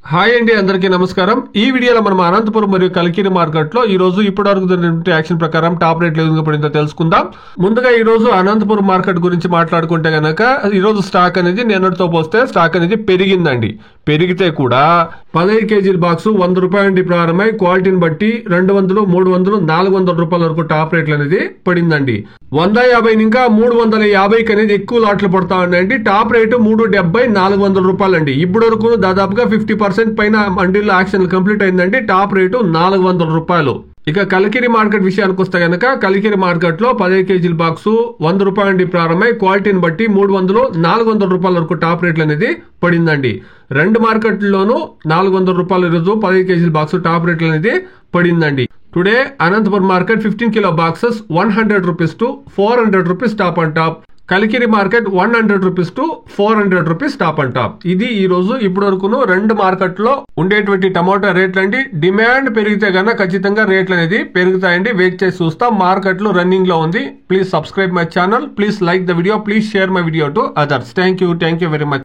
Hi అండి, అందరికీ నమస్కారం. ఈ వీడియోలో మనం అనంతపురం మరియు కలికిరి మార్కెట్ లో ఈ రోజు ఇప్పటివరకు జరిగిన యాక్షన్ ప్రకారం టాప్ రేట్లు ఎందుకు పడిందో తెలుసుకుందాం. ముందుగా ఈ రోజు అనంతపురం మార్కెట్ గురించి మాట్లాడుకుంటే గనక ఈ రోజు స్టాక్ అనేది నిన్నటితో పోస్తే స్టాక్ అనేది పెరిగిందండి. పెరిగితే కూడా 15 కేజీల బాక్స్ 100 రూపాయల నుండి ప్రారంభమై క్వాలిటీని బట్టి 200, 300, 400 రూపాయల వరకు టాప్ రేట్లు అనేది పడిందండి. 150 ఇంకా 350 అనేది ఎక్కువ లాట్లు పడతా ఉన్నాయండి. టాప్ రేటు 370, 400 రూపాయలండి. ఇప్పటి వరకు దాదాపుగా 50% పైన మండీలో యాక్షన్ కంప్లీట్ అయిందండి. టాప్ రేటు 400 రూపాయలు. ఇక కలికిరి మార్కెట్ విషయానికి వస్తే గనక కలికిరి మార్కెట్ లో 15 కేజీల బాక్స్ 100 రూపాయల నుండి ప్రారంభమై క్వాలిటీని బట్టి 300, 400 రూపాయల వరకు టాప్ రేట్లు అనేది పడిందండి. రెండు మార్కెట్లలోనూ 400 రూపాయల రోజు 15 కేజీల బాక్స్ టాప్ రేట్లు అనేది పడిందండి. Today Anantapuram market 15 kilo boxes 100 rupees to 400 rupees top and top. Kalikiri market 100 rupees to 400 rupees top and top. ఇది ఈ రోజు ఇప్పటి వరకును రెండు మార్కెట్ లో ఉండేటువంటి టమాటా రేట్లు అండి. డిమాండ్ పెరిగితే గనక ఖచ్చితంగా రేట్లు అనేది పెరుగుతాయండి. వెయిట్ చేసి చూస్తాం. మార్కెట్ లో రన్నింగ్ లో ఉంది. Please subscribe my channel. Please like the video. Please share my video to others. Thank you very much.